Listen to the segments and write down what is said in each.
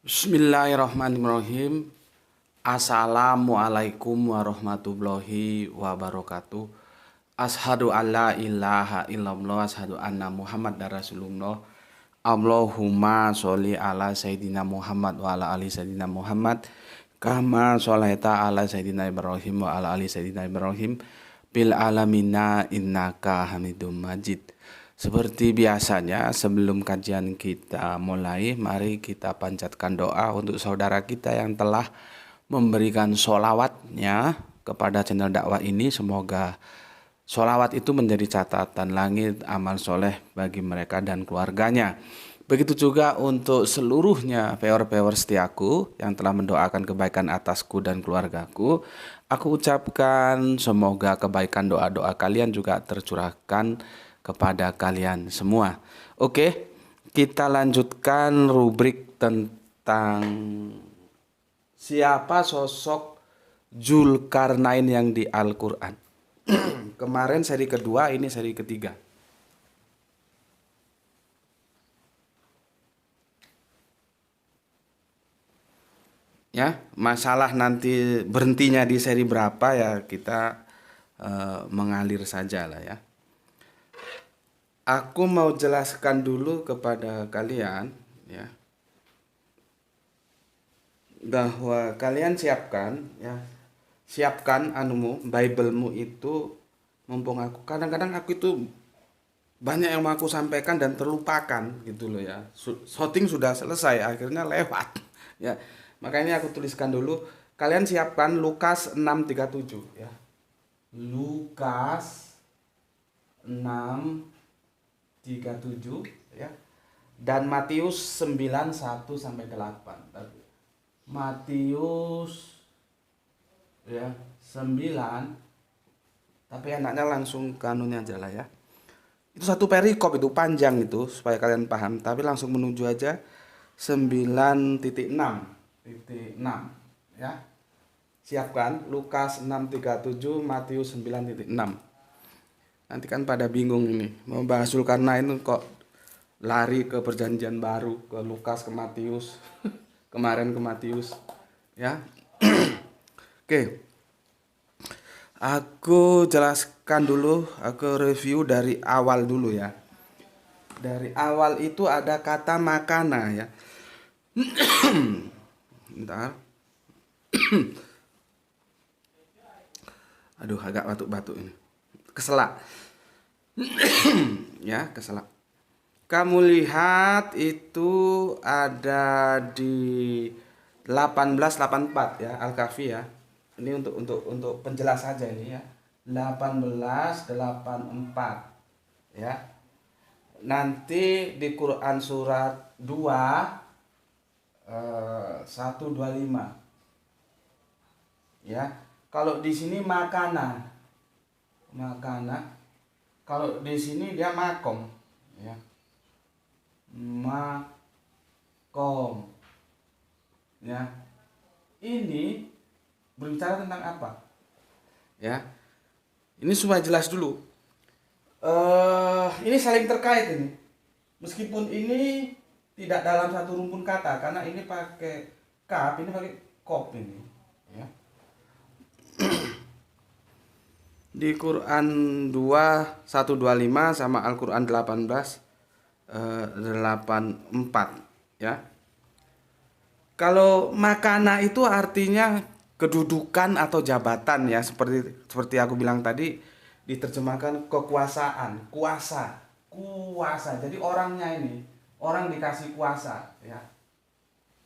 Bismillahirrahmanirrahim. Assalamualaikum warahmatullahi wabarakatuh. Ashadu an la ilaha illallah, ashadu anna Muhammad dan Rasulullah. Allahumma sholli ala Sayyidina Muhammad wa ala ali Sayyidina Muhammad. Kama sholaita ala Sayyidina Ibrahim wa ala ali Sayyidina Ibrahim. Bil alamina innaka hamidum majid. Seperti biasanya sebelum kajian kita mulai, mari kita panjatkan doa untuk saudara kita yang telah memberikan sholawatnya kepada channel dakwah ini. Semoga sholawat itu menjadi catatan langit amal soleh bagi mereka dan keluarganya. Begitu juga untuk seluruhnya viewer-viewer setiaku yang telah mendoakan kebaikan atasku dan keluargaku. Aku ucapkan semoga kebaikan doa-doa kalian juga tercurahkan kepada kalian semua. Oke, kita lanjutkan rubrik tentang siapa sosok Zulkarnain yang di Al-Quran. Kemarin seri kedua, ini seri ketiga. Ya, masalah nanti berhentinya di seri berapa ya kita mengalir saja lah ya. Aku mau jelaskan dulu kepada kalian ya, bahwa kalian siapkan anumu, Biblemu itu, mumpung aku kadang-kadang aku itu banyak yang mau aku sampaikan dan terlupakan gitu loh ya. Shooting sudah selesai akhirnya lewat ya. Makanya aku tuliskan dulu. Kalian siapkan Lukas 6:37 ya. Lukas 6:37 ya. Dan Matius 9:1-8. Matius ya 9, tapi anaknya langsung kanunnya aja lah ya. Itu satu perikop, itu panjang itu supaya kalian paham, tapi langsung menuju aja 9.6 ya. Siapkan Lukas 6:37, Matius 9.6. Nanti kan pada bingung ini, mau bahas Zulkarnain kok lari ke perjanjian baru, ke Lukas, ke Matius. Kemarin ke Matius ya. Oke. Aku jelaskan dulu, aku review dari awal dulu ya. Dari awal itu ada kata makana ya. Bentar. Aduh, agak batuk-batuk ini. Keselak. Ya, keselak. Kamu lihat itu ada di 1884 ya, Al-Kahfi ya. Ini untuk penjelas saja ini ya. 1884 ya. Nanti di Quran surat 125 ya. Kalau di sini makana. Kalau di sini dia makom ya. Makom ya. Ini berbicara tentang apa ya, ini supaya jelas dulu. Ini saling terkait ini, meskipun ini tidak dalam satu rumpun kata, karena ini pakai kaf, ini pakai kop ini ya. Di Quran 2:125 sama Al-Quran 18:84 ya. Kalau makana itu artinya kedudukan atau jabatan ya, seperti aku bilang tadi, diterjemahkan kekuasaan, kuasa. Jadi orangnya ini, orang dikasih kuasa ya.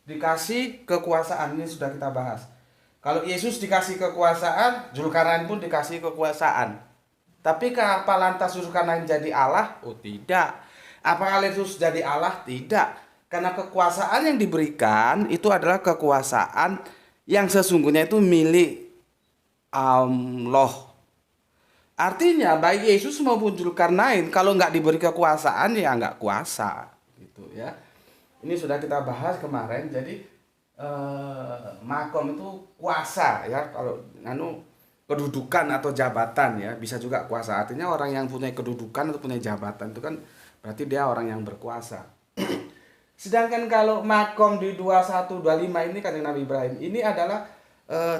Dikasih kekuasaan, ini sudah kita bahas. Kalau Yesus dikasih kekuasaan, Zulkarnain pun dikasih kekuasaan. Tapi apa lantas Zulkarnain jadi Allah? Oh tidak. Apakah Yesus jadi Allah? Tidak. Karena kekuasaan yang diberikan itu adalah kekuasaan yang sesungguhnya itu milik Allah. Artinya baik Yesus maupun Zulkarnain kalau nggak diberi kekuasaan ya nggak kuasa gitu ya. Ini sudah kita bahas kemarin. Jadi makom itu kuasa ya. Kalau kedudukan atau jabatan ya, bisa juga kuasa. Artinya orang yang punya kedudukan atau punya jabatan itu kan berarti dia orang yang berkuasa. Sedangkan kalau makom di 2125 ini Kanjeng Nabi Ibrahim, ini adalah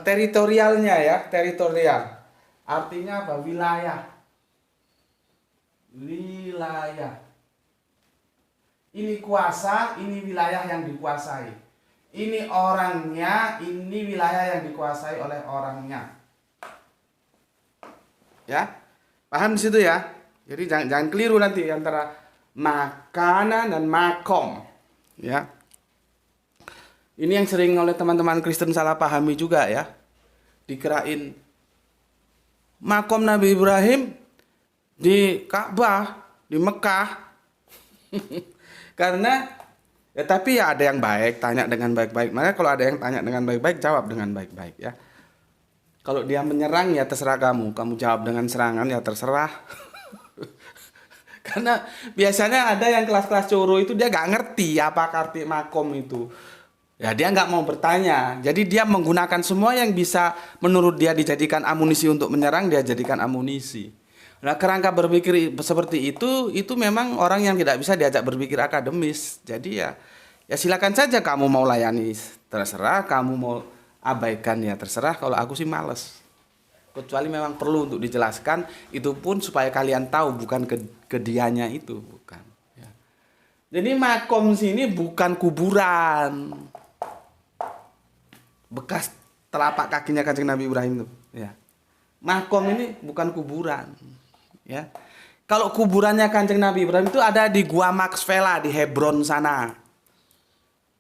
teritorialnya ya, teritorial. Artinya apa? Wilayah. Wilayah. Ini kuasa, ini wilayah yang dikuasai. Ini orangnya, ini wilayah yang dikuasai oleh orangnya. Ya, paham di situ ya? Jadi jangan keliru nanti antara makanan dan makom. Ya, ini yang sering oleh teman-teman Kristen salah pahami juga ya. Dikirain makom Nabi Ibrahim di Ka'bah, di Mekah. Karena ya, tapi ya ada yang baik, tanya dengan baik-baik. Maka kalau ada yang tanya dengan baik-baik, jawab dengan baik-baik ya. Kalau dia menyerang ya terserah kamu jawab dengan serangan ya terserah. Karena biasanya ada yang kelas-kelas coro itu dia gak ngerti apa arti makom itu. Ya dia nggak mau bertanya. Jadi dia menggunakan semua yang bisa menurut dia dijadikan amunisi untuk menyerang, dia jadikan amunisi. Nah, kerangka berpikir seperti itu memang orang yang tidak bisa diajak berpikir akademis. Jadi ya silakan saja kamu mau layani, terserah. Kamu mau abaikan ya terserah. Kalau aku sih males. Kecuali memang perlu untuk dijelaskan, itu pun supaya kalian tahu bukan ke dianya itu, bukan. Ya. Jadi makom sini bukan kuburan. Bekas telapak kakinya Kanjeng Nabi Ibrahim itu. Ya. Makom ini bukan kuburan. Ya. Kalau kuburannya Kanjeng Nabi Ibrahim itu ada di Gua Maxvela di Hebron sana.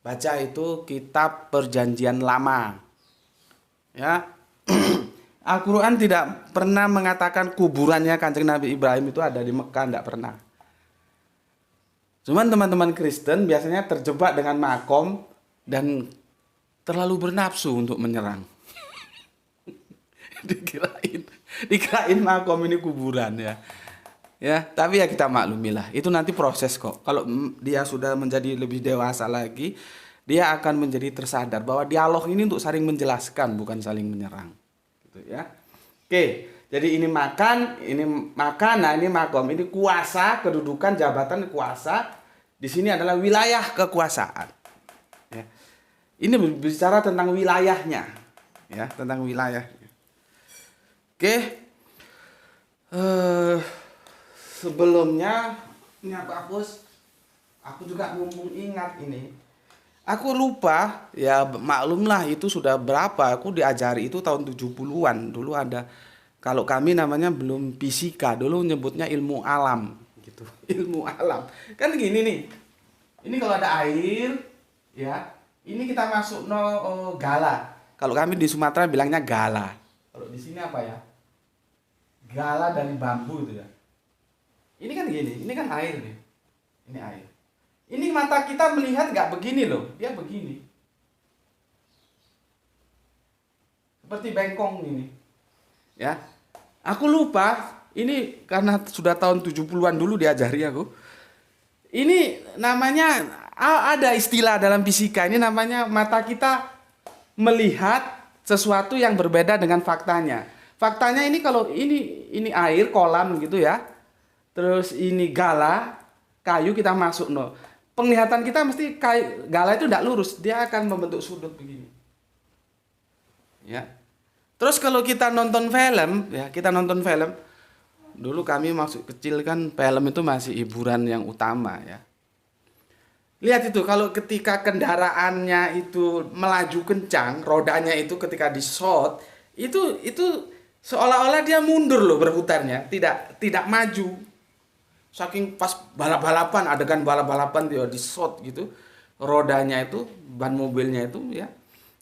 Baca itu kitab Perjanjian Lama. Ya. Al-Quran tidak pernah mengatakan kuburannya Kanjeng Nabi Ibrahim itu ada di Mekah, tidak pernah. Cuman teman-teman Kristen biasanya terjebak dengan makom dan terlalu bernafsu untuk menyerang. Dikirain makom ini kuburan ya. Ya, tapi ya kita maklumilah. Itu nanti proses kok. Kalau dia sudah menjadi lebih dewasa lagi, dia akan menjadi tersadar bahwa dialog ini untuk saling menjelaskan, bukan saling menyerang. Gitu ya. Oke, jadi ini makan, ini makanan, ini makom, ini kuasa, kedudukan, jabatan, kuasa. Di sini adalah wilayah kekuasaan. Ya. Ini bicara tentang wilayahnya, ya, tentang wilayahnya. Oke. Sebelumnya ini apa hapus? Aku juga mumpung ingat ini. Aku lupa, ya maklumlah itu sudah berapa. Aku diajari itu tahun 70-an. Dulu ada, kalau kami namanya belum fisika, dulu nyebutnya ilmu alam gitu. Ilmu alam. Kan gini nih. Ini kalau ada air, ya. Ini kita masuk gala. Kalau kami di Sumatera bilangnya gala. Kalau di sini apa ya? Gala dari bambu itu ya. Ini kan gini, ini kan air nih. Ini air. Ini mata kita melihat nggak begini loh, dia begini. Seperti bengkong ini. Ya. Aku lupa, ini karena sudah tahun 70-an dulu diajari aku. Ini namanya ada istilah dalam fisika, ini namanya mata kita melihat sesuatu yang berbeda dengan faktanya. Faktanya ini kalau ini air kolam gitu ya. Terus ini gala, kayu kita masuk penglihatan kita mesti gala itu tidak lurus, dia akan membentuk sudut begini. Ya. Terus kalau kita nonton film, ya, kita nonton film. Dulu kami masuk kecil kan film itu masih hiburan yang utama ya. Lihat itu kalau ketika kendaraannya itu melaju kencang, rodanya itu ketika di-shot, itu seolah-olah dia mundur loh berputarnya, tidak maju. Saking pas balap-balapan, adegan balap-balapan dia di-shot gitu, rodanya itu, ban mobilnya itu ya.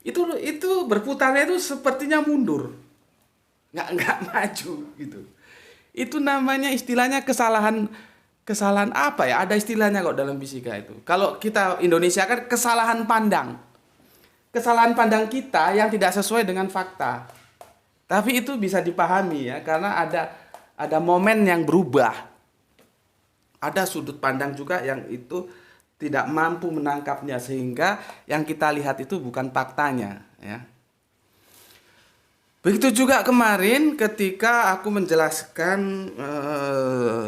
Itu berputarnya itu sepertinya mundur. Nggak maju gitu. Itu namanya istilahnya kesalahan apa ya? Ada istilahnya kok dalam fisika itu. Kalau kita Indonesia kan kesalahan pandang. Kesalahan pandang kita yang tidak sesuai dengan fakta. Tapi itu bisa dipahami ya, karena ada momen yang berubah. Ada sudut pandang juga yang itu tidak mampu menangkapnya, sehingga yang kita lihat itu bukan faktanya ya. Begitu juga kemarin ketika aku menjelaskan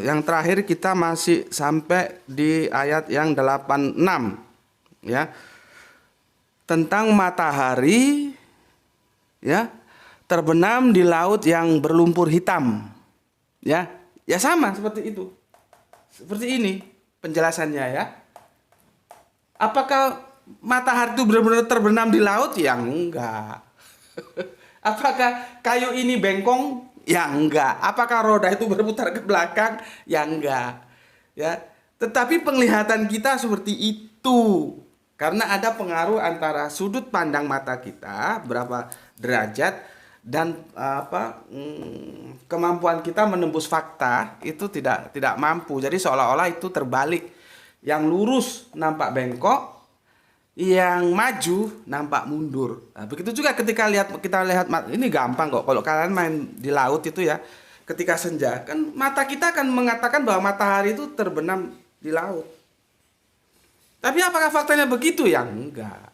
yang terakhir kita masih sampai di ayat yang 86 ya, tentang matahari ya terbenam di laut yang berlumpur hitam. Ya, ya sama seperti itu. Seperti ini penjelasannya ya. Apakah matahari itu benar-benar terbenam di laut? Ya enggak. Apakah kayu ini bengkong? Ya enggak. Apakah roda itu berputar ke belakang? Ya enggak. Ya. Tetapi penglihatan kita seperti itu. Karena ada pengaruh antara sudut pandang mata kita berapa derajat dan kemampuan kita menembus fakta itu tidak mampu. Jadi seolah-olah itu terbalik. Yang lurus nampak bengkok, yang maju nampak mundur. Nah, begitu juga ketika kita lihat ini gampang kok. Kalau kalian main di laut itu ya, ketika senja kan mata kita akan mengatakan bahwa matahari itu terbenam di laut. Tapi apakah faktanya begitu? Ya enggak.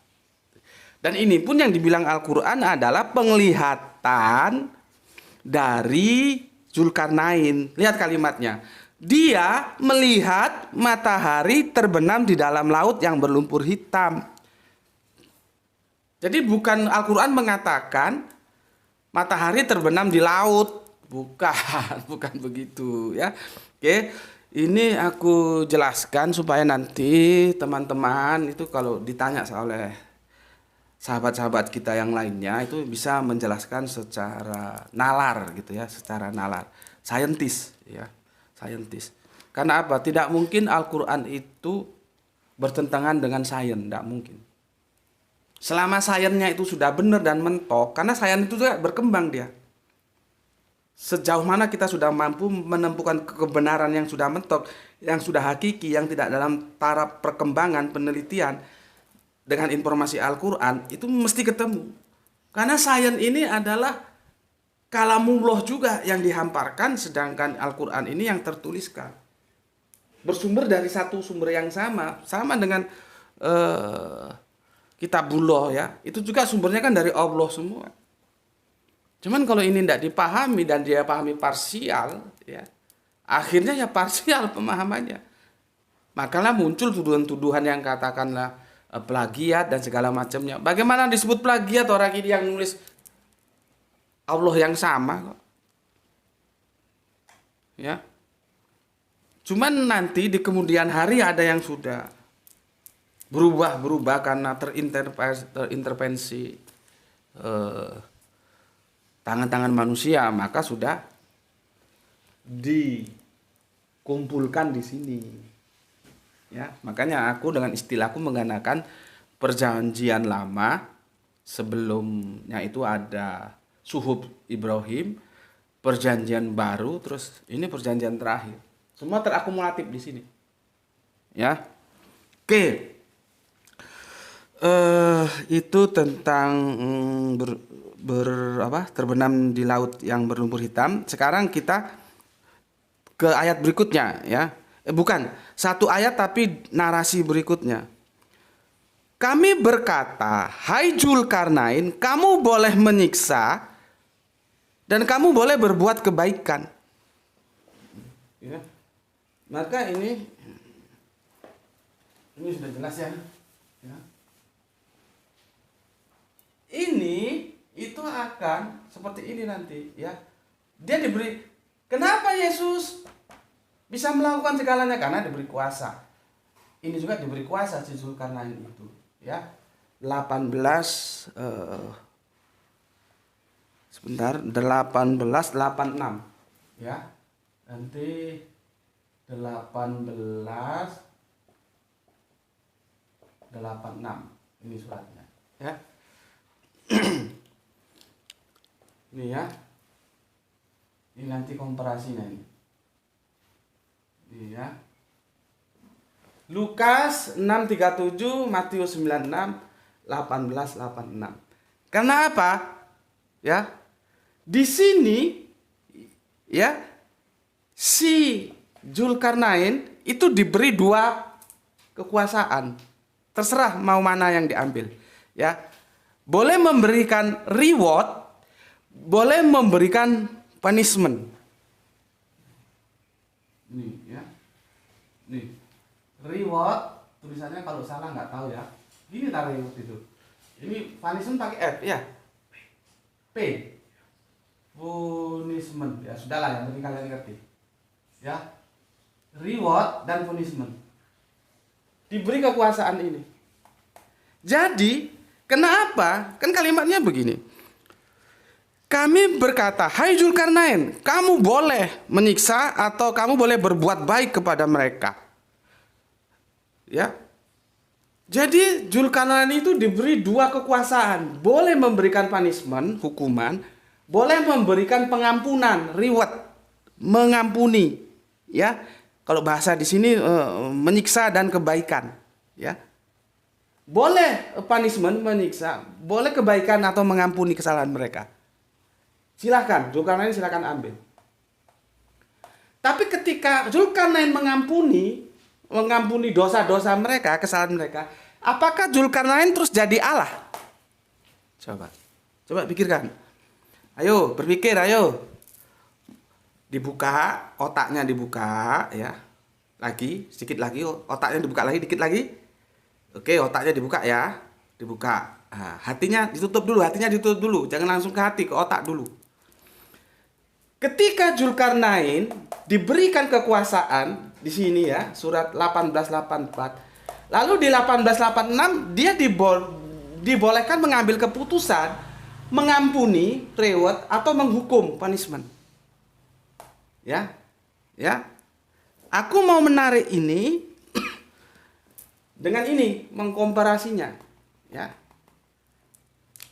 Dan ini pun yang dibilang Al-Qur'an adalah penglihatan dari Zulkarnain. Lihat kalimatnya. Dia melihat matahari terbenam di dalam laut yang berlumpur hitam. Jadi bukan Al-Quran mengatakan matahari terbenam di laut. Bukan, bukan begitu ya. Oke, ini aku jelaskan supaya nanti teman-teman itu kalau ditanya oleh sahabat-sahabat kita yang lainnya itu bisa menjelaskan secara nalar gitu ya, secara nalar. Saintis ya. Saintis. Karena apa? Tidak mungkin Al-Quran itu bertentangan dengan sains, tidak mungkin. Selama sainsnya itu sudah benar dan mentok, karena sains itu juga berkembang dia. Sejauh mana kita sudah mampu menemukan kebenaran yang sudah mentok, yang sudah hakiki, yang tidak dalam taraf perkembangan penelitian dengan informasi Al-Quran, itu mesti ketemu. Karena sains ini adalah kalamullah juga yang dihamparkan, sedangkan Al-Quran ini yang tertuliskan. Bersumber dari satu sumber yang sama dengan kitabullah ya. Itu juga sumbernya kan dari Allah semua. Cuman kalau ini tidak dipahami dan dia pahami parsial, ya, akhirnya ya parsial pemahamannya. Makalah muncul tuduhan-tuduhan yang katakanlah plagiat dan segala macamnya. Bagaimana disebut plagiat orang ini yang nulis Allah yang sama kok. Ya. Cuman nanti di kemudian hari ada yang sudah berubah karena terintervensi tangan-tangan manusia, maka sudah dikumpulkan di sini. Ya, makanya aku dengan istilahku menggunakan perjanjian lama, sebelumnya itu ada Suhuf Ibrahim, perjanjian baru, terus ini perjanjian terakhir. Semua terakumulatif di sini. Ya. Oke. Itu tentang terbenam di laut yang berlumpur hitam. Sekarang kita ke ayat berikutnya ya. Bukan, satu ayat tapi narasi berikutnya. Kami berkata, hai Zulkarnain, kamu boleh menyiksa dan kamu boleh berbuat kebaikan. Ya. Maka ini sudah jelas ya. Ya. Ini itu akan seperti ini nanti ya. Dia diberi, kenapa Yesus bisa melakukan segalanya? Karena diberi kuasa. Ini juga diberi kuasa si Zulkarnain itu ya. 1886 ya. Nanti 1886 ini suratnya ya. Ini ya. Ini nanti komparasinya ini. Ini ya. Lukas 6:37, Matius 96, 18:86. Karena apa? Ya. Di sini ya si Zulkarnain itu diberi dua kekuasaan. Terserah mau mana yang diambil, ya. Boleh memberikan reward, boleh memberikan punishment. Nih ya. Nih. Reward tulisannya kalau salah nggak tahu ya. Gini tarik waktu itu. Ini punishment pakai F ya. P. Punishment ya, sudahlah, yang penting kalian ngerti. Ya. Reward dan punishment. Diberi kekuasaan ini. Jadi, kenapa? Kan kalimatnya begini. Kami berkata, hai Zulkarnain, kamu boleh menyiksa atau kamu boleh berbuat baik kepada mereka. Ya. Jadi Zulkarnain itu diberi dua kekuasaan. Boleh memberikan punishment, hukuman. Boleh memberikan pengampunan, reward. Mengampuni. Ya. Kalau bahasa di sini menyiksa dan kebaikan. Ya. Boleh punishment, menyiksa. Boleh kebaikan atau mengampuni kesalahan mereka. Silahkan, Zulkarnain silahkan ambil. Tapi ketika Zulkarnain mengampuni dosa-dosa mereka, kesalahan mereka, apakah Zulkarnain terus jadi Allah? Coba pikirkan. Ayo, berpikir, ayo. Dibuka, otaknya dibuka, ya. Lagi, sedikit lagi, otaknya dibuka lagi, dikit lagi. Oke, otaknya dibuka ya. Dibuka. Nah, hatinya ditutup dulu, jangan langsung ke hati, ke otak dulu. Ketika Zulkarnain diberikan kekuasaan di sini ya, surat 1884. Lalu di 1886 dia dibolehkan mengambil keputusan mengampuni, reward atau menghukum, punishment. Ya. Ya. Aku mau menarik ini dengan ini, mengkomparasinya. Ya.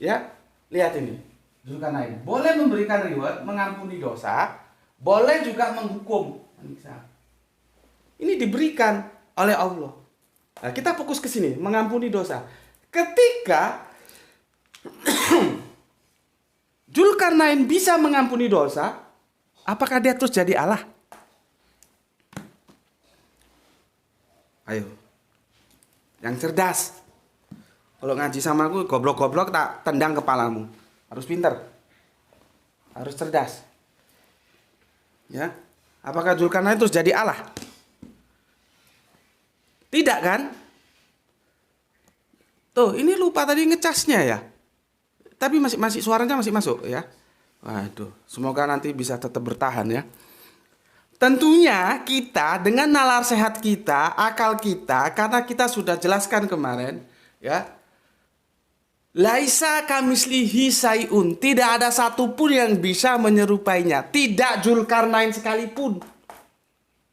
Ya, lihat ini. Zulkarnain boleh memberikan reward, mengampuni dosa, boleh juga menghukum, menyiksa. Ini diberikan oleh Allah. Nah, kita fokus ke sini, mengampuni dosa. Ketika Zulkarnain bisa mengampuni dosa, apakah dia terus jadi Allah? Ayo, yang cerdas. Kalau ngaji sama aku, goblok-goblok tak tendang kepalamu. Harus pintar. Harus cerdas. Ya. Apakah Zulkarnain terus jadi Allah? Tidak kan? Tuh, ini lupa tadi ngecasnya ya. Tapi masih suaranya masih masuk ya. Waduh, semoga nanti bisa tetap bertahan ya. Tentunya kita dengan nalar sehat kita, akal kita, karena kita sudah jelaskan kemarin ya. Laisa kamislihi sayun, tidak ada satupun yang bisa menyerupainya. Tidak Zulkarnain sekalipun.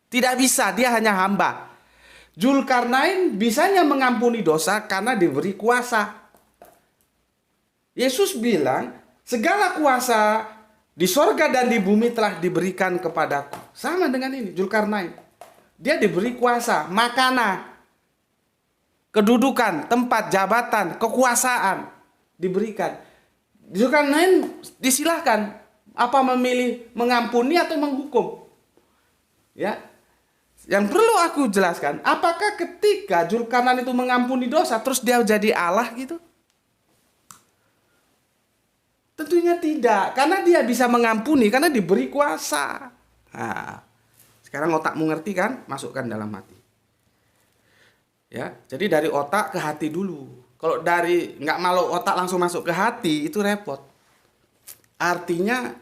Tidak bisa, dia hanya hamba. Zulkarnain bisanya mengampuni dosa karena diberi kuasa. Yesus bilang, segala kuasa di sorga dan di bumi telah diberikan kepadaku. Sama dengan ini, Zulkarnain. Dia diberi kuasa, makanan, kedudukan, tempat, jabatan, kekuasaan diberikan. Zulkarnain disilahkan apa memilih mengampuni atau menghukum. Ya. Yang perlu aku jelaskan, apakah ketika Zulkarnain itu mengampuni dosa terus dia jadi Allah gitu? Tentunya tidak, karena dia bisa mengampuni karena diberi kuasa. Nah, sekarang otakmu ngerti kan? Masukkan dalam hati. Ya, jadi dari otak ke hati dulu. Kalau dari nggak malu otak langsung masuk ke hati itu repot. Artinya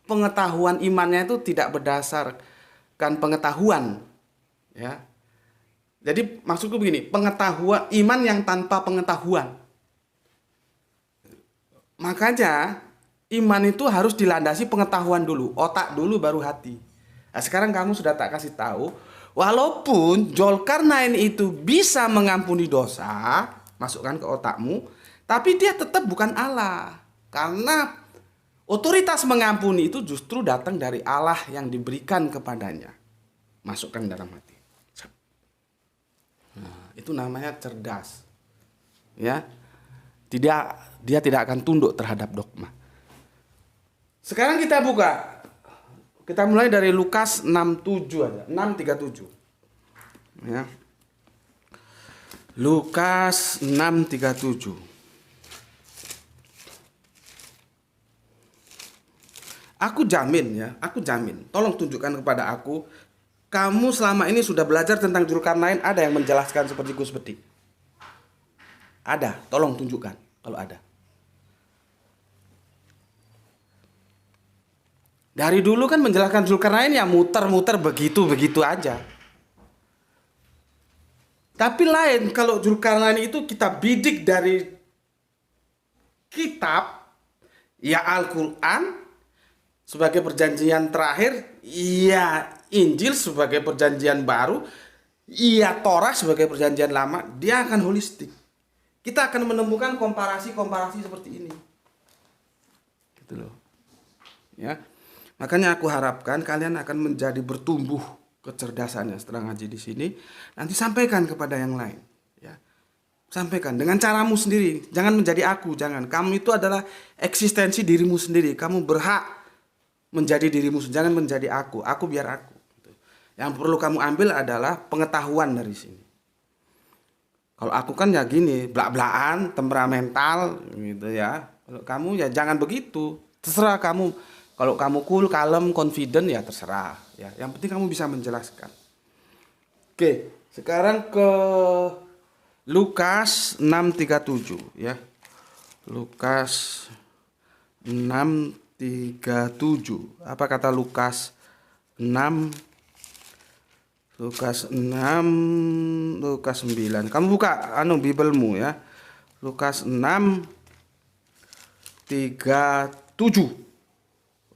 pengetahuan imannya itu tidak berdasarkan pengetahuan. Ya. Jadi maksudku begini, pengetahuan iman yang tanpa pengetahuan. Makanya iman itu harus dilandasi pengetahuan dulu, otak dulu baru hati. Nah, sekarang kamu sudah tak kasih tahu, walaupun Zulkarnain itu bisa mengampuni dosa, masukkan ke otakmu, tapi dia tetap bukan Allah. Karena otoritas mengampuni itu justru datang dari Allah yang diberikan kepadanya. Masukkan dalam hati. Nah, itu namanya cerdas. Ya. Dia tidak akan tunduk terhadap dogma. Sekarang kita buka. Kita mulai dari Lukas 6:7 aja, 6:37. Ya. Lukas 6:37. Aku jamin ya, aku jamin. Tolong tunjukkan kepada aku kamu selama ini sudah belajar tentang Dzulkarnain, ada yang menjelaskan seperti Gus Bedi? Ada, tolong tunjukkan kalau ada. Dari dulu kan menjelaskan Dzulkarnain ya muter-muter begitu-begitu aja. Tapi lain kalau Dzulkarnain itu kita bidik dari kitab, ya Al-Quran sebagai perjanjian terakhir, ya Injil sebagai perjanjian baru, ya Torah sebagai perjanjian lama, dia akan holistik. Kita akan menemukan komparasi-komparasi seperti ini. Gitu loh. Ya. Makanya aku harapkan kalian akan menjadi bertumbuh kecerdasannya setelah ngaji di sini. Nanti sampaikan kepada yang lain. Ya. Sampaikan dengan caramu sendiri. Jangan menjadi aku, jangan. Kamu itu adalah eksistensi dirimu sendiri. Kamu berhak menjadi dirimu, jangan menjadi aku. Aku biar aku. Yang perlu kamu ambil adalah pengetahuan dari sini. Kalau aku kan ya gini, blak-blakan, temperamental gitu ya. Kalau kamu ya jangan begitu. Terserah kamu. Kalau kamu cool, kalem, confident ya terserah ya. Yang penting kamu bisa menjelaskan. Oke, sekarang ke Lukas 6:37 ya. Lukas 6:37. Apa kata Lukas 6? Lukas 6, Lukas 9. Kamu buka Bibelmu ya. Lukas 6:37.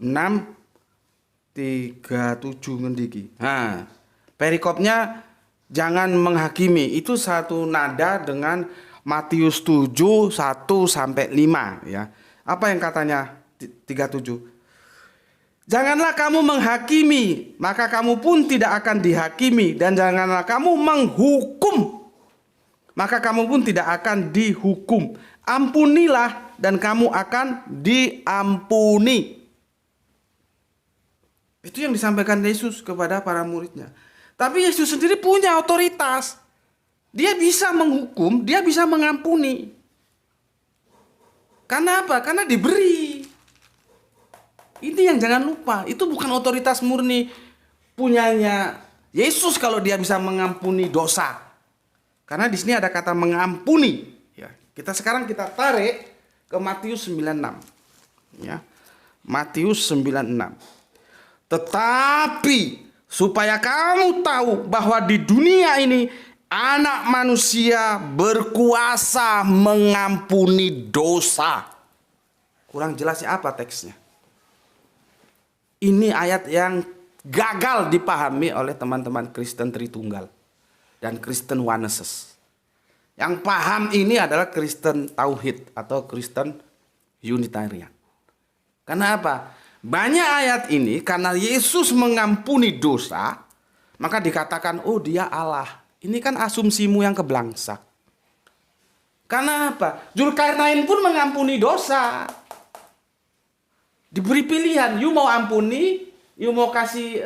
6:37 ngendiki. Nah, perikopnya jangan menghakimi. Itu satu nada dengan Matius 7, 1 sampai 5 ya. Apa yang katanya 37? Janganlah kamu menghakimi, maka kamu pun tidak akan dihakimi. Dan janganlah kamu menghukum, maka kamu pun tidak akan dihukum. Ampunilah dan kamu akan diampuni. Itu yang disampaikan Yesus kepada para muridnya. Tapi Yesus sendiri punya otoritas. Dia bisa menghukum, dia bisa mengampuni. Karena apa? Karena diberi. Ini yang jangan lupa, itu bukan otoritas murni punyanya Yesus kalau dia bisa mengampuni dosa. Karena di sini ada kata mengampuni. Ya, sekarang kita tarik ke Matius 96. Ya, Matius 96. Tetapi supaya kamu tahu bahwa di dunia ini Anak Manusia berkuasa mengampuni dosa. Kurang jelas apa teksnya? Ini ayat yang gagal dipahami oleh teman-teman Kristen Tritunggal dan Kristen Oneses. Yang paham ini adalah Kristen Tauhid atau Kristen Unitarian. Karena apa? Banyak ayat ini karena Yesus mengampuni dosa, maka dikatakan, oh dia Allah. Ini kan asumsimu yang keblangsak. Karena apa? Dzulkarnain pun mengampuni dosa. Diberi pilihan, you mau ampuni, you mau kasih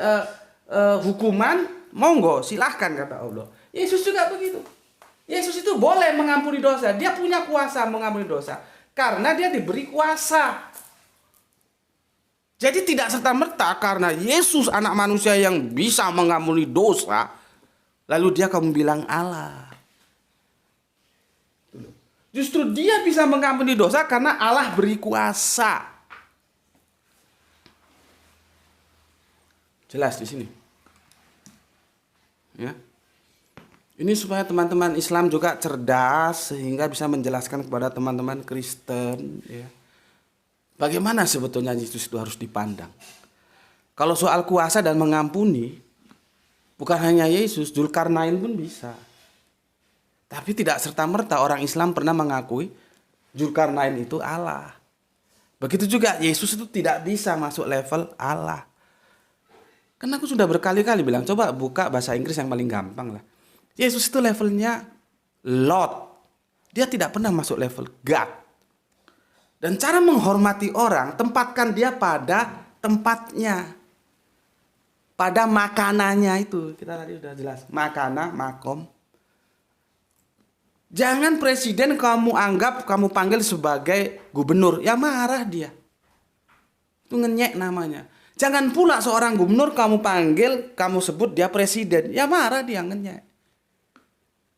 hukuman, monggo silahkan kata Allah. Yesus juga begitu. Yesus itu boleh mengampuni dosa. Dia punya kuasa mengampuni dosa. Karena dia diberi kuasa. Jadi tidak serta-merta karena Yesus anak manusia yang bisa mengampuni dosa, lalu dia kamu bilang Allah. Justru dia bisa mengampuni dosa karena Allah beri kuasa. Jelas di sini. Ya. Ini supaya teman-teman Islam juga cerdas sehingga bisa menjelaskan kepada teman-teman Kristen ya. Bagaimana sebetulnya Yesus itu harus dipandang. Kalau soal kuasa dan mengampuni, bukan hanya Yesus, Dzulkarnain pun bisa. Tapi tidak serta-merta orang Islam pernah mengakui Dzulkarnain itu Allah. Begitu juga Yesus itu tidak bisa masuk level Allah. Karena aku sudah berkali-kali bilang, coba buka bahasa Inggris yang paling gampang lah. Yesus itu levelnya Lord. Dia tidak pernah masuk level God. Dan cara menghormati orang, tempatkan dia pada tempatnya. Pada makanannya itu. Kita tadi sudah jelas. Makana, makom. Jangan presiden kamu anggap, kamu panggil sebagai gubernur. Ya marah dia. Itu ngenyek namanya. Jangan pula seorang gubernur kamu panggil, kamu sebut dia presiden. Ya marah dia ngenyek.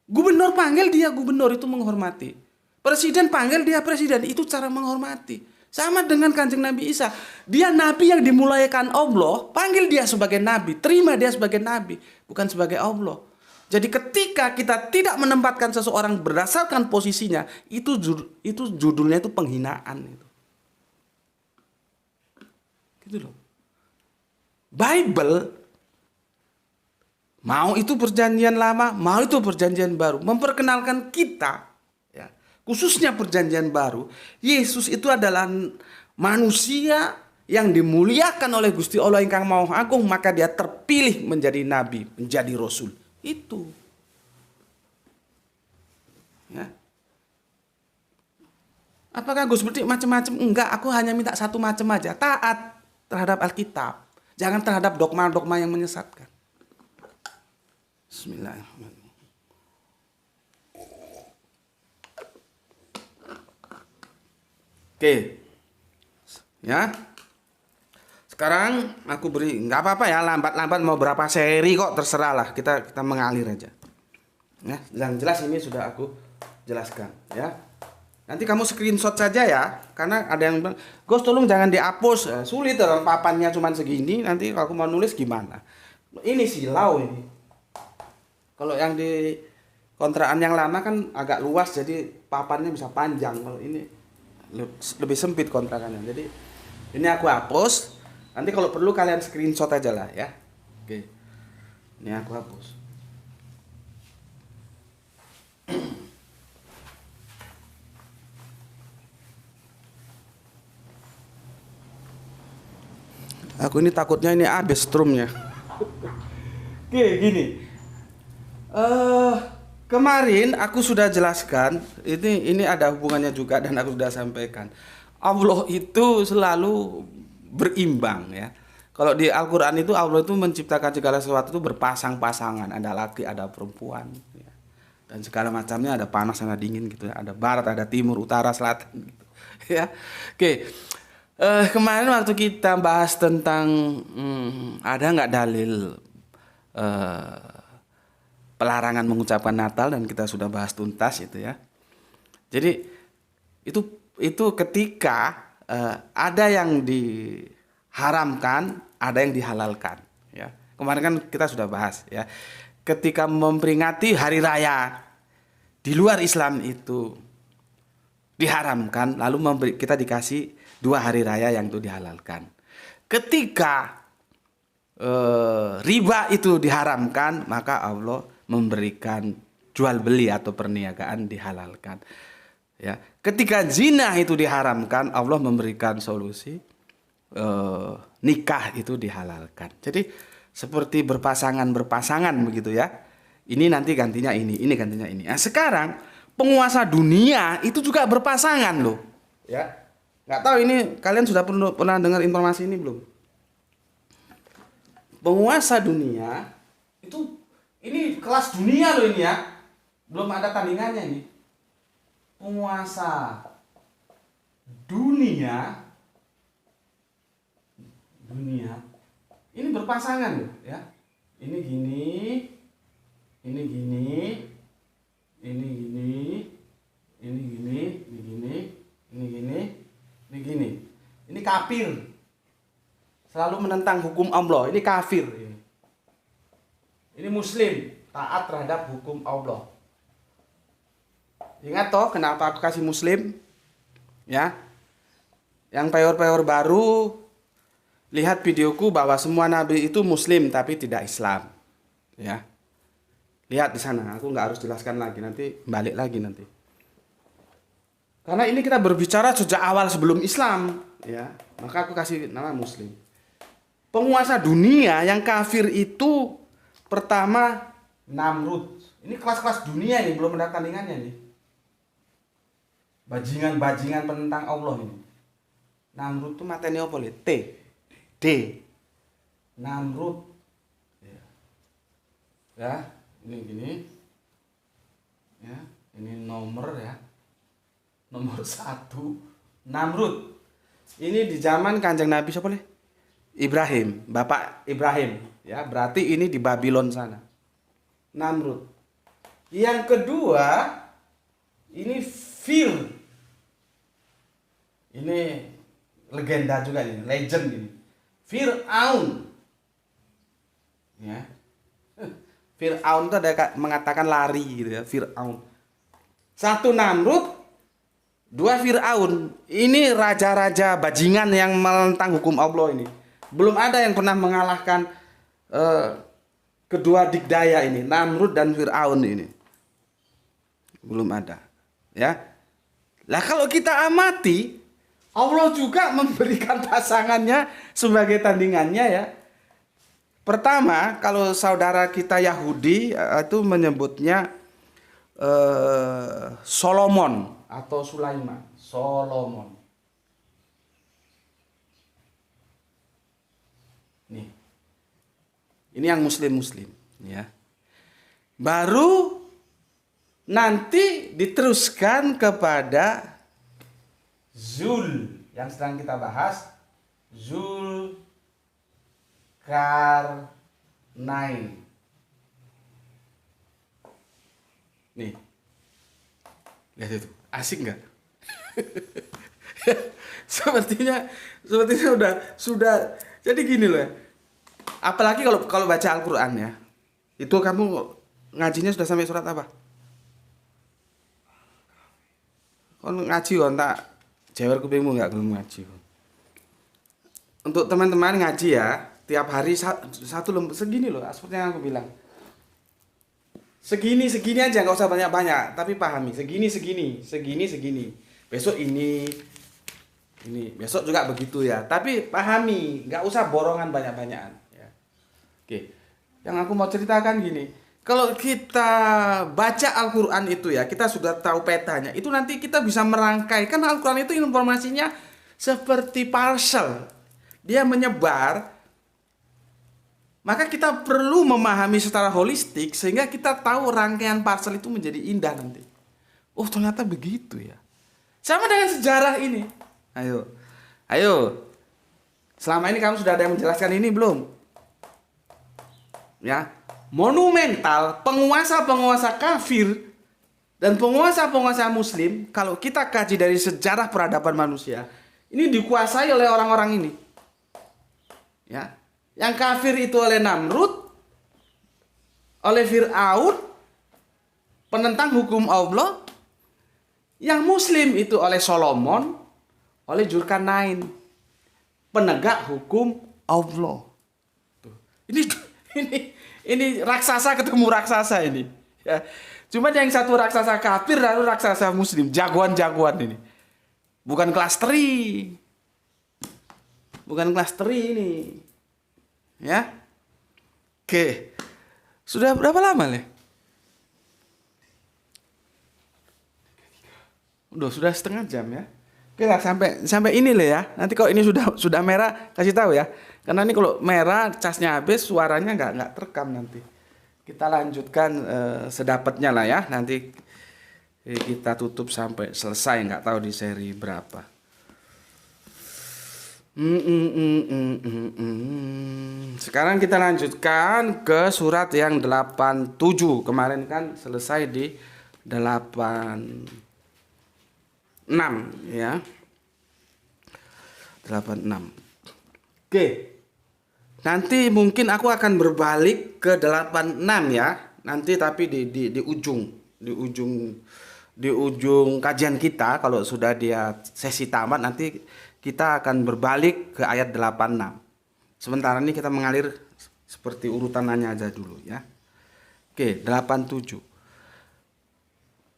Gubernur panggil dia gubernur, itu menghormati. Presiden panggil dia presiden, itu cara menghormati. Sama dengan Kanjeng Nabi Isa. Dia nabi yang dimulaikan Allah, panggil dia sebagai nabi, terima dia sebagai nabi, bukan sebagai Allah. Jadi ketika kita tidak menempatkan seseorang berdasarkan posisinya, itu judulnya itu penghinaan itu. Gitu loh. Bible, mau itu perjanjian lama, mau itu perjanjian baru, memperkenalkan kita, ya, khususnya perjanjian baru, Yesus itu adalah manusia yang dimuliakan oleh Gusti Allah ingkang Maha Agung, maka dia terpilih menjadi nabi, menjadi rasul. Itu. Ya. Apakah Gus Berdik macam-macam? Enggak, aku hanya minta satu macam aja, taat terhadap Alkitab. Jangan terhadap dogma-dogma yang menyesatkan. Bismillahirrahmanirrahim. Oke. Ya. Sekarang aku beri, nggak apa-apa ya, lambat-lambat mau berapa seri kok terserah lah. Kita mengalir aja. Ya, yang jelas ini sudah aku jelaskan, ya. Nanti kamu screenshot saja ya, karena ada yang bilang, Gus tolong jangan dihapus, sulit orang papannya cuma segini, nanti kalau aku mau nulis gimana? Ini silau ini. Kalau yang di kontrakan yang lama kan agak luas, jadi papannya bisa panjang. Kalau ini lebih sempit kontrakannya, jadi ini aku hapus. Nanti kalau perlu kalian screenshot aja lah ya. Oke, ini aku hapus. Aku ini takutnya ini habis strumnya. Oke, gini. Kemarin aku sudah jelaskan, ini ada hubungannya juga dan aku sudah sampaikan. Allah itu selalu berimbang ya. Kalau di Al-Qur'an itu Allah itu menciptakan segala sesuatu itu berpasang-pasangan, ada laki, ada perempuan ya. Dan segala macamnya, ada panas, ada dingin gitu ya. Ada barat, ada timur, utara, selatan gitu. Ya. Oke. Kemarin waktu kita bahas tentang ada nggak dalil pelarangan mengucapkan Natal, dan kita sudah bahas tuntas itu ya. Jadi itu ketika ada yang diharamkan, ada yang dihalalkan ya. Kemarin kan kita sudah bahas ya. Ketika memperingati hari raya di luar Islam itu diharamkan, lalu kita dikasih 2 hari raya yang itu dihalalkan. Ketika riba itu diharamkan, maka Allah memberikan jual beli atau perniagaan dihalalkan. Ya, ketika zina itu diharamkan, Allah memberikan solusi nikah itu dihalalkan. Jadi seperti berpasangan begitu ya. Ini nanti gantinya ini gantinya ini. Nah, sekarang penguasa dunia itu juga berpasangan loh. Ya. Nggak tahu ini kalian sudah pernah dengar informasi ini belum? Penguasa dunia itu, ini kelas dunia loh ini ya, belum ada tandingannya ini. Penguasa dunia ini berpasangan loh ya. Ini gini, ini gini, ini gini, ini gini, ini gini, ini gini. Ini gini, ini kafir, selalu menentang hukum Allah. Ini kafir, ini muslim, taat terhadap hukum Allah. Ingat toh kenapa aku kasih muslim? Ya, yang peor-peor baru, lihat videoku bahwa semua nabi itu muslim tapi tidak Islam. Ya, lihat di sana. Aku nggak harus jelaskan lagi, nanti balik lagi nanti. Karena ini kita berbicara sejak awal sebelum Islam, ya. Maka aku kasih nama muslim. Penguasa dunia yang kafir itu pertama Namrud. Ini kelas-kelas dunia nih, belum ada tandingannya nih. Bajingan-bajingan penentang Allah ini. Namrud itu matanya apa le? D. Namrud. Ya, ini gini. Ya, ini nomor ya. Nomor 1 Namrud. Ini di zaman Kanjeng Nabi siapa nih? Ibrahim, bapak Ibrahim, ya, berarti ini di Babylon sana. Namrud. Yang kedua, ini Fir. Ini legenda juga ini, legend ini. Fir'aun. Ya. Fir'aun itu ada mengatakan lari gitu ya, Fir'aun. Satu Namrud, dua Fir'aun. Ini raja-raja bajingan yang menentang hukum Allah ini. Belum ada yang pernah mengalahkan kedua dikdaya ini, Namrud dan Fir'aun ini. Belum ada. Ya. Lah kalau kita amati, Allah juga memberikan pasangannya sebagai tandingannya ya. Pertama, kalau saudara kita Yahudi itu menyebutnya Solomon atau Sulaiman. Solomon. Nih. Ini yang muslim-muslim ya. Baru nanti diteruskan kepada Zul yang sedang kita bahas, Zulkarnain. Nih, lihat itu, asik nggak? sepertinya sudah. Jadi gini loh ya. Apalagi kalau baca Al-Quran ya, itu kamu ngajinya sudah sampai surat apa? Kalau ngaji kon tak jewer kupingmu nggak belum ngaji. Untuk teman-teman ngaji ya, tiap hari satu lembar segini loh, seperti yang aku bilang. Segini aja, nggak usah banyak-banyak, tapi pahami. Segini. Besok ini, besok juga begitu ya. Tapi pahami, nggak usah borongan banyak-banyakan. Ya. Oke, yang aku mau ceritakan gini. Kalau kita baca Al-Quran itu ya, kita sudah tahu petanya. Itu nanti kita bisa merangkai. Kan Al-Quran itu informasinya seperti parcel. Dia menyebar. Maka kita perlu memahami secara holistik sehingga kita tahu rangkaian parcel itu menjadi indah nanti. Oh ternyata begitu ya. Sama dengan sejarah ini. Ayo. Selama ini kamu sudah ada yang menjelaskan ini belum? Ya. Monumental, penguasa-penguasa kafir dan penguasa-penguasa muslim, kalau kita kaji dari sejarah peradaban manusia, ini dikuasai oleh orang-orang ini. Ya. Yang kafir itu oleh Namrud, oleh Fir'aun, penentang hukum Allah. Yang muslim itu oleh Solomon, oleh Zulkarnain, penegak hukum Allah. Tuh. Ini raksasa ketemu raksasa ini. Ya. Cuma yang satu raksasa kafir, lalu raksasa muslim, jagoan-jagoan ini. Bukan kelas 3. Bukan kelas 3 ini. Ya. Oke. Sudah berapa lama nih? Sudah setengah jam ya. Oke lah, sampai ini lah ya. Nanti kalau ini sudah merah kasih tahu ya. Karena ini kalau merah casnya habis suaranya nggak terekam nanti. Kita lanjutkan sedapatnya lah ya. Nanti kita tutup sampai selesai, nggak tahu di seri berapa. Sekarang kita lanjutkan ke surat yang 87. Kemarin kan selesai di 86 ya. 86. Oke. Nanti mungkin aku akan berbalik ke 86 ya. Nanti tapi di ujung kajian kita, kalau sudah dia sesi tamat, nanti kita akan berbalik ke ayat 86. Sementara ini kita mengalir seperti urutannya aja dulu ya. Oke, 87.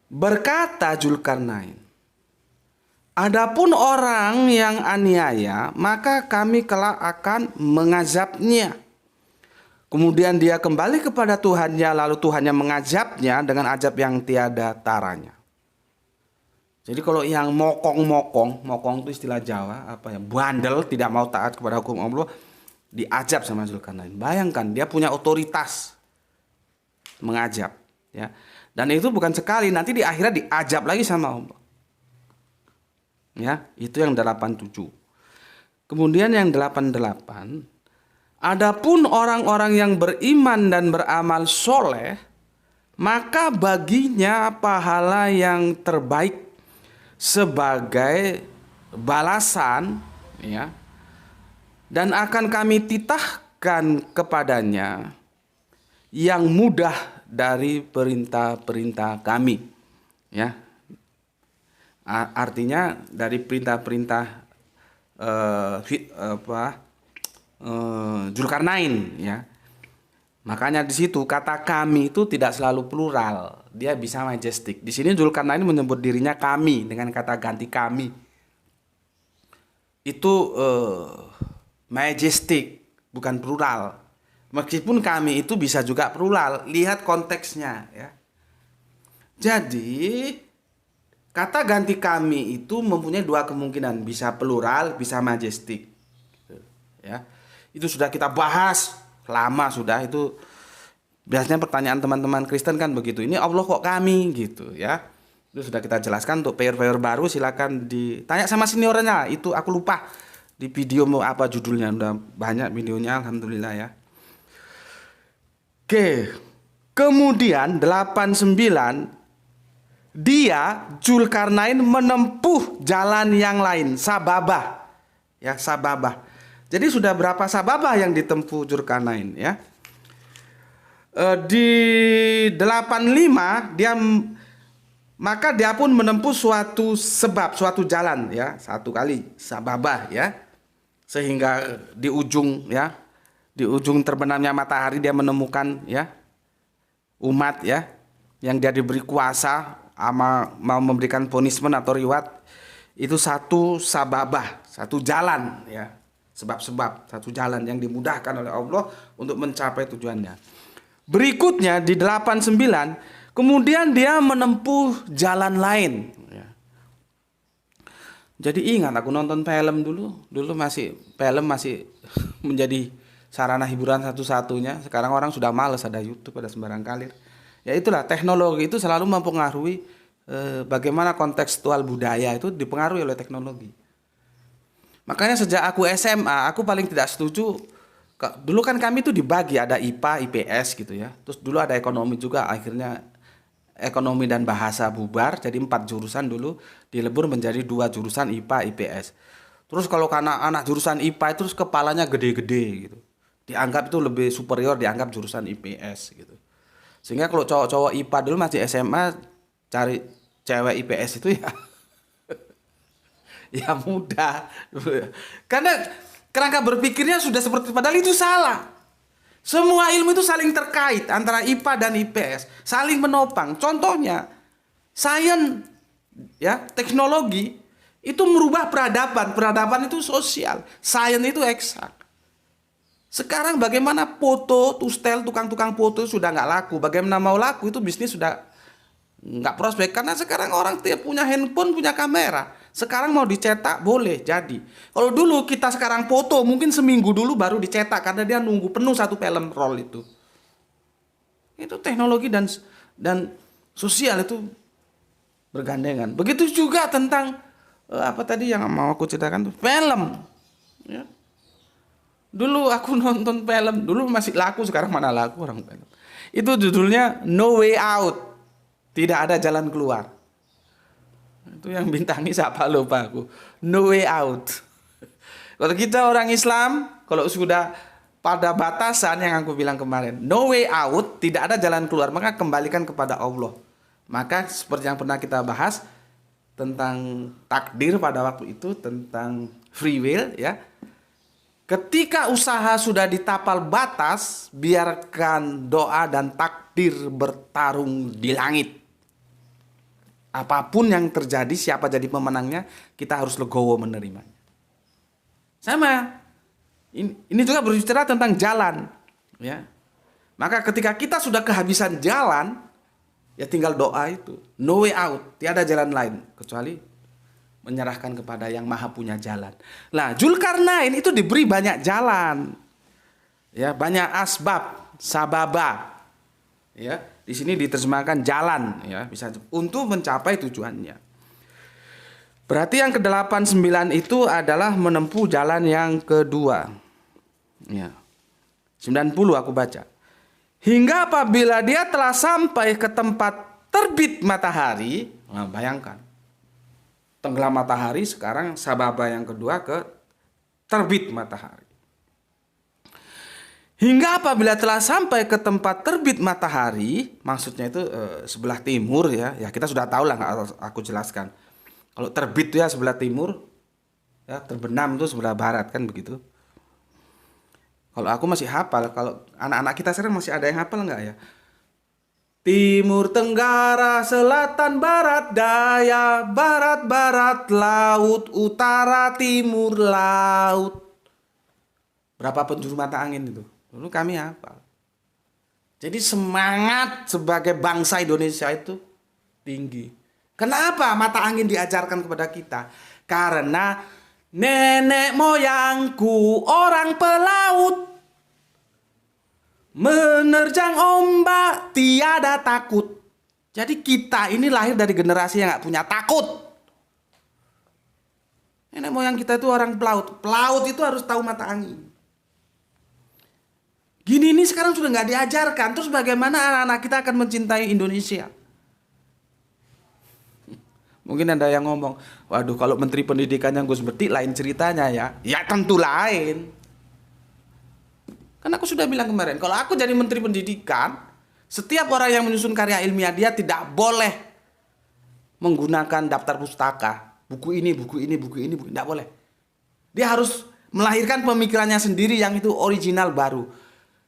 Berkata Zulkarnain, adapun orang yang aniaya, maka kami kelak akan mengazabnya. Kemudian dia kembali kepada Tuhannya, lalu Tuhannya mengazabnya dengan azab yang tiada taranya. Jadi kalau yang mokong itu istilah Jawa, bandel, tidak mau taat kepada hukum Allah, diazab sama Zulkarnain. Bayangkan, dia punya otoritas mengazab, ya. Dan itu bukan sekali, nanti di akhirat diazab lagi sama Allah. Ya, itu yang 87. Kemudian yang 88, adapun orang-orang yang beriman dan beramal soleh, maka baginya pahala yang terbaik sebagai balasan, ya, dan akan kami titahkan kepadanya yang mudah dari perintah-perintah kami, ya. Artinya dari perintah-perintah Zulkarnain, ya. Makanya di situ kata kami itu tidak selalu plural, dia bisa majestik. Di sini Zulkarnain menyebut dirinya kami dengan kata ganti kami. Itu majestik, bukan plural. Meskipun kami itu bisa juga plural, lihat konteksnya, ya. Jadi kata ganti kami itu mempunyai dua kemungkinan, bisa plural, bisa majestik. Ya. Itu sudah kita bahas lama sudah, itu biasanya pertanyaan teman-teman Kristen kan begitu. Ini Allah kok kami gitu, ya. Itu sudah kita jelaskan. Untuk player-player baru silakan ditanya sama seniornya. Itu aku lupa di video mau apa judulnya, udah banyak videonya alhamdulillah, ya. Oke. Kemudian 89, dia Zulkarnain menempuh jalan yang lain, sababah. Ya, sababah. Jadi sudah berapa sababah yang ditempuh Zulkarnain, ya? Di 85 maka dia pun menempuh suatu sebab, suatu jalan, ya, satu kali sababah, ya. Sehingga di ujung, ya, di ujung terbenamnya matahari dia menemukan, ya, umat, ya, yang dia diberi kuasa mau memberikan punishment atau reward. Itu satu sababah, satu jalan, ya. Sebab-sebab, satu jalan yang dimudahkan oleh Allah untuk mencapai tujuannya. Berikutnya di 89, kemudian dia menempuh jalan lain, ya. Jadi ingat aku nonton film dulu film masih menjadi sarana hiburan satu-satunya. Sekarang orang sudah malas, ada YouTube, ada sembarang kalir. Ya itulah, teknologi itu selalu mempengaruhi bagaimana kontekstual budaya itu dipengaruhi oleh teknologi. Makanya sejak aku SMA, aku paling tidak setuju. Dulu kan kami itu dibagi, ada IPA, IPS gitu, ya. Terus dulu ada ekonomi juga, akhirnya ekonomi dan bahasa bubar, jadi 4 jurusan dulu dilebur menjadi 2 jurusan IPA, IPS. Terus kalau karena anak jurusan IPA itu terus kepalanya gede-gede gitu, dianggap itu lebih superior, dianggap jurusan IPS gitu. Sehingga kalau cowok-cowok IPA dulu masih SMA cari cewek IPS itu ya ya mudah. Karena kerangka berpikirnya sudah seperti, padahal itu salah. Semua ilmu itu saling terkait antara IPA dan IPS, saling menopang. Contohnya, sains, ya, teknologi itu merubah peradaban. Peradaban itu sosial, sains itu eksak. Sekarang bagaimana foto, tustel, tukang-tukang foto sudah nggak laku. Bagaimana mau laku itu bisnis sudah nggak prospek. Karena sekarang orang punya handphone, punya kamera. Sekarang mau dicetak boleh jadi. Kalau dulu kita sekarang foto mungkin seminggu dulu baru dicetak karena dia nunggu penuh satu film roll itu. Itu teknologi dan sosial itu bergandengan. Begitu juga tentang apa tadi yang mau aku ceritakan tuh, film. Ya. Dulu aku nonton film, dulu masih laku, sekarang mana laku orang film. Itu judulnya No Way Out. Tidak ada jalan keluar. Itu yang bintangi siapa lupa aku. No Way Out. Kalau kita orang Islam, kalau sudah pada batasan yang aku bilang kemarin, no way out, tidak ada jalan keluar, maka kembalikan kepada Allah. Maka seperti yang pernah kita bahas tentang takdir pada waktu itu, tentang free will, ya. Ketika usaha sudah ditapal batas, biarkan doa dan takdir bertarung di langit. Apapun yang terjadi, siapa jadi pemenangnya, kita harus legowo menerimanya. Sama. Ini juga berbicara tentang jalan, ya. Maka ketika kita sudah kehabisan jalan, ya tinggal doa itu. No way out, tiada jalan lain kecuali menyerahkan kepada yang maha punya jalan. Nah, Zulkarnain itu diberi banyak jalan, ya, banyak asbab, sababa, ya. Di sini diterjemahkan jalan, ya, bisa untuk mencapai tujuannya. Berarti yang ke-89 itu adalah menempuh jalan yang kedua. Ya. 90 aku baca. Hingga apabila dia telah sampai ke tempat terbit matahari, nah bayangkan. Tenggelam matahari, sekarang sababa yang kedua ke terbit matahari. Hingga apabila telah sampai ke tempat terbit matahari, maksudnya itu sebelah timur ya. Ya kita sudah tahu lah, aku jelaskan. Kalau terbit itu ya sebelah timur, ya terbenam itu sebelah barat kan begitu. Kalau aku masih hafal, kalau anak-anak kita sekarang masih ada yang hafal nggak ya? Timur, tenggara, selatan, barat, daya, barat, barat, laut, utara, timur, laut. Berapa penjuru mata angin itu? Dulu kami hafal. Jadi semangat sebagai bangsa Indonesia itu tinggi. Kenapa mata angin diajarkan kepada kita? Karena nenek moyangku orang pelaut, menerjang ombak tiada takut. Jadi kita ini lahir dari generasi yang gak punya takut. Nenek moyang kita itu orang pelaut. Pelaut itu harus tahu mata angin. Gini ini sekarang sudah gak diajarkan. Terus bagaimana anak-anak kita akan mencintai Indonesia? Mungkin ada yang ngomong, waduh kalau Menteri Pendidikan yang Gus Betik lain ceritanya ya. Ya tentu lain. Kan aku sudah bilang kemarin, kalau aku jadi Menteri Pendidikan, setiap orang yang menyusun karya ilmiah dia tidak boleh menggunakan daftar pustaka. Buku ini, buku ini, buku ini, buku ini. Tidak boleh. Dia harus melahirkan pemikirannya sendiri yang itu original baru.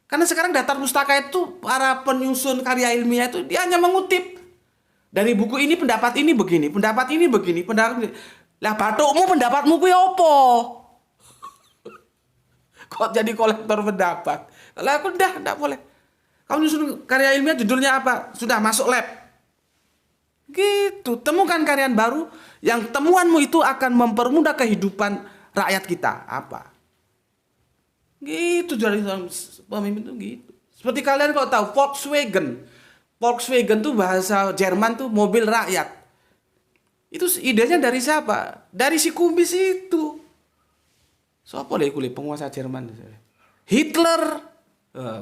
Karena sekarang daftar pustaka itu para penyusun karya ilmiah itu dia hanya mengutip. Dari buku ini pendapat ini begini, pendapat ini begini, pendapat ini. Lah batukmu pendapatmu kuwi opo? Kok jadi kolektor pendapat? Kalau aku enggak boleh. Kamu nyusun karya ilmiah judulnya apa? Sudah masuk lab. Gitu, temukan karya baru yang temuanmu itu akan mempermudah kehidupan rakyat kita. Apa? Gitu jadi pemimpin tuh gitu. Seperti kalian kalau tahu Volkswagen. Volkswagen tuh bahasa Jerman tuh mobil rakyat. Itu idenya dari siapa? Dari si kumis itu. Siapa deh kulit penguasa Jerman? Hitler.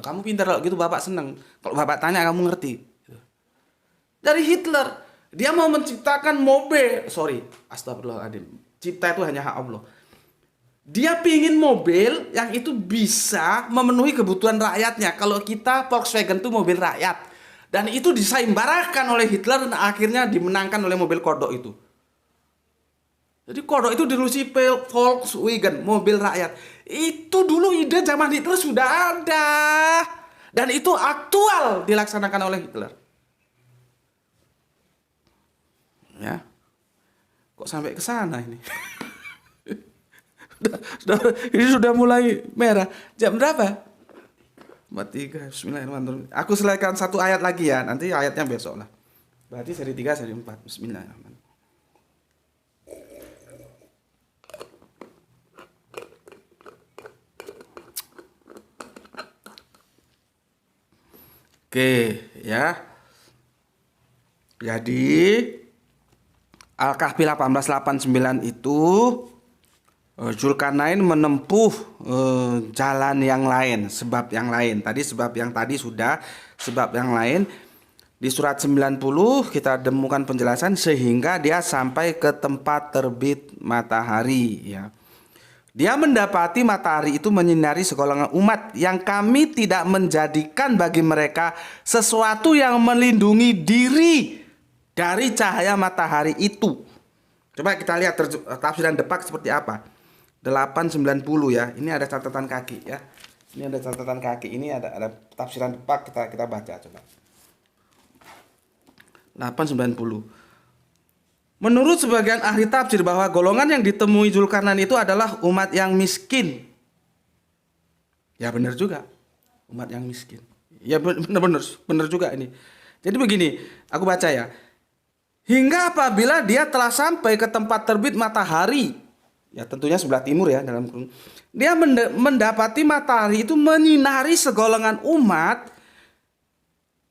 Kamu pintar kalau gitu bapak seneng. Kalau bapak tanya kamu ngerti. Dari Hitler. Dia mau menciptakan mobil. Astagfirullahaladzim. Cipta itu hanya hak Allah. Dia pingin mobil yang itu bisa memenuhi kebutuhan rakyatnya. Kalau kita Volkswagen tuh mobil rakyat. Dan itu disaimbarakan oleh Hitler dan akhirnya dimenangkan oleh mobil kodok itu. Jadi kodok itu dilusi Volkswagen, mobil rakyat. Itu dulu ide zaman Hitler sudah ada. Dan itu aktual dilaksanakan oleh Hitler. Ya. Kok sampai ke sana ini? Ini sudah mulai merah. Jam berapa? 43, bismillahirrahmanirrahim. Aku selesaikan satu ayat lagi ya, nanti ayatnya besok lah. Berarti seri 3, seri 4, bismillahirrahmanirrahim. Oke, ya. Jadi Al-Kahfi 1889 itu Zulkarnain menempuh jalan yang lain, sebab yang lain. Tadi sebab yang tadi sudah, sebab yang lain. Di surat 90 kita temukan penjelasan sehingga dia sampai ke tempat terbit matahari ya. Dia mendapati matahari itu menyinari segolongan umat yang kami tidak menjadikan bagi mereka sesuatu yang melindungi diri dari cahaya matahari itu. Coba kita lihat tafsiran Depak seperti apa. 890 ya. Ini ada catatan kaki ya. Ini ada catatan kaki. Ini ada tafsiran Depak, kita baca coba. 890. Menurut sebagian ahli tafsir bahwa golongan yang ditemui Zulkarnain itu adalah umat yang miskin. Ya benar juga. Umat yang miskin. Ya benar juga ini. Jadi begini, aku baca ya. Hingga apabila dia telah sampai ke tempat terbit matahari, ya tentunya sebelah timur ya dalam kurung. Dia mendapati matahari itu menyinari segolongan umat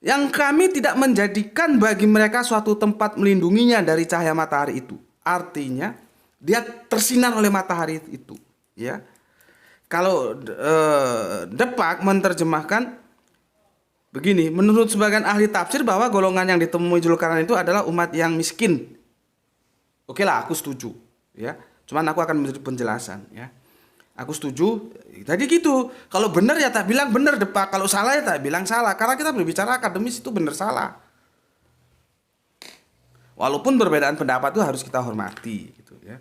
yang kami tidak menjadikan bagi mereka suatu tempat melindunginya dari cahaya matahari itu. Artinya dia tersinar oleh matahari itu, ya. Kalau Depak menerjemahkan begini, menurut sebagian ahli tafsir bahwa golongan yang ditemui Zulkarnain itu adalah umat yang miskin. Oke lah, aku setuju, ya. Cuman aku akan memberi penjelasan, ya. Aku setuju. Tadi gitu. Kalau benar ya tak bilang benar, Depak. Kalau salah ya tak bilang salah. Karena kita berbicara akademis itu benar salah. Walaupun perbedaan pendapat itu harus kita hormati, gitu, ya.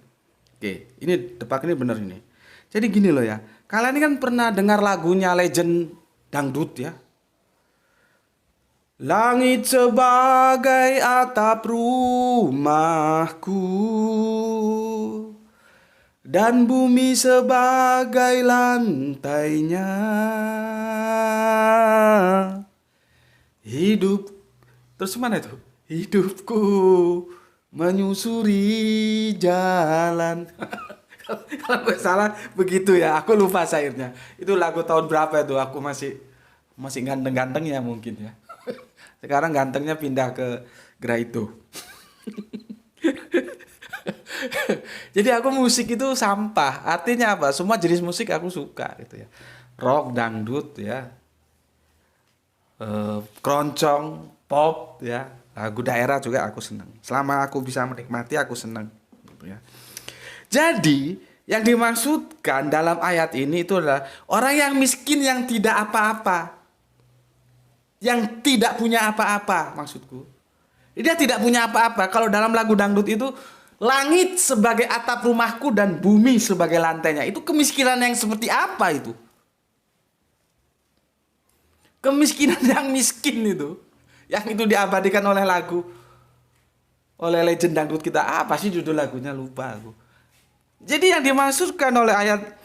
Oke, ini Depak ini benar ini. Jadi gini loh ya. Kalian ini kan pernah dengar lagunya legend dangdut, ya. Langit sebagai atap rumahku dan bumi sebagai lantainya. Hidup, terus mana itu? Hidupku menyusuri jalan. Kalau gue salah begitu ya, aku lupa syairnya. Itu lagu tahun berapa itu? Aku masih ganteng-gantengnya mungkin ya. Sekarang gantengnya pindah ke Graito. Jadi aku musik itu sampah. Artinya apa? Semua jenis musik aku suka gitu ya. Rock, dangdut ya. Keroncong, pop ya. Lagu daerah juga aku senang. Selama aku bisa menikmati aku senang gitu ya. Jadi yang dimaksudkan dalam ayat ini itu adalah orang yang miskin yang tidak apa-apa. Yang tidak punya apa-apa maksudku. Dia tidak punya apa-apa. Kalau dalam lagu dangdut itu langit sebagai atap rumahku dan bumi sebagai lantainya. Itu kemiskinan yang seperti apa itu? Kemiskinan yang miskin itu. Yang itu diabadikan oleh lagu. Oleh legend dangdut kita. Apa sih judul lagunya? Lupa aku. Jadi yang dimaksudkan oleh ayat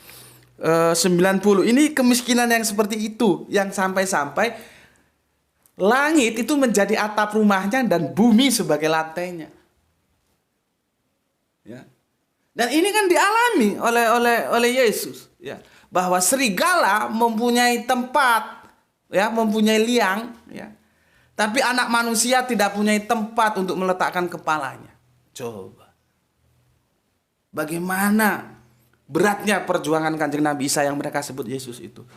90 ini kemiskinan yang seperti itu. Yang sampai-sampai langit itu menjadi atap rumahnya dan bumi sebagai lantainya. Ya. Dan ini kan dialami oleh Yesus, ya, bahwa serigala mempunyai tempat, ya, mempunyai liang, ya. Tapi anak manusia tidak punya tempat untuk meletakkan kepalanya. Coba. Bagaimana beratnya perjuangan Kanjeng Nabi Isa yang mereka sebut Yesus itu.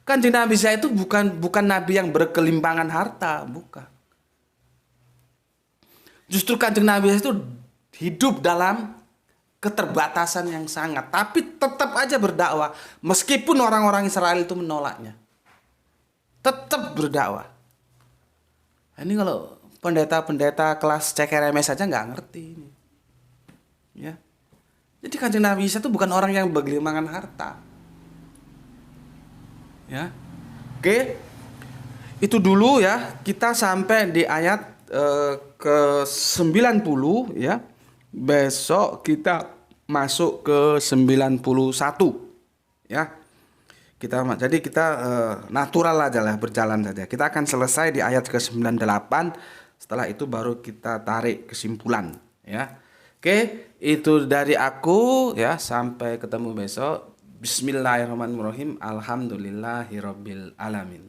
Kanjeng Nabi Isa itu bukan nabi yang berkelimpangan harta, bukan. Justru Kanjeng Nabi Isa itu hidup dalam keterbatasan yang sangat, tapi tetap aja berdakwah meskipun orang-orang Israel itu menolaknya. Tetap berdakwah. Ini kalau pendeta-pendeta kelas CKRMS saja nggak ngerti ini. Ya. Jadi Kanjeng Nabi Isa itu bukan orang yang bergelimpangan harta. Ya. Oke. Itu dulu ya, kita sampai di ayat ke-90 ya. Besok kita masuk ke 91 ya. Jadi kita natural aja lah, berjalan saja. Kita akan selesai di ayat ke-98. Setelah itu baru kita tarik kesimpulan ya. Oke, itu dari aku ya, sampai ketemu besok. Bismillahirrahmanirrahim. Alhamdulillahirabbil alamin.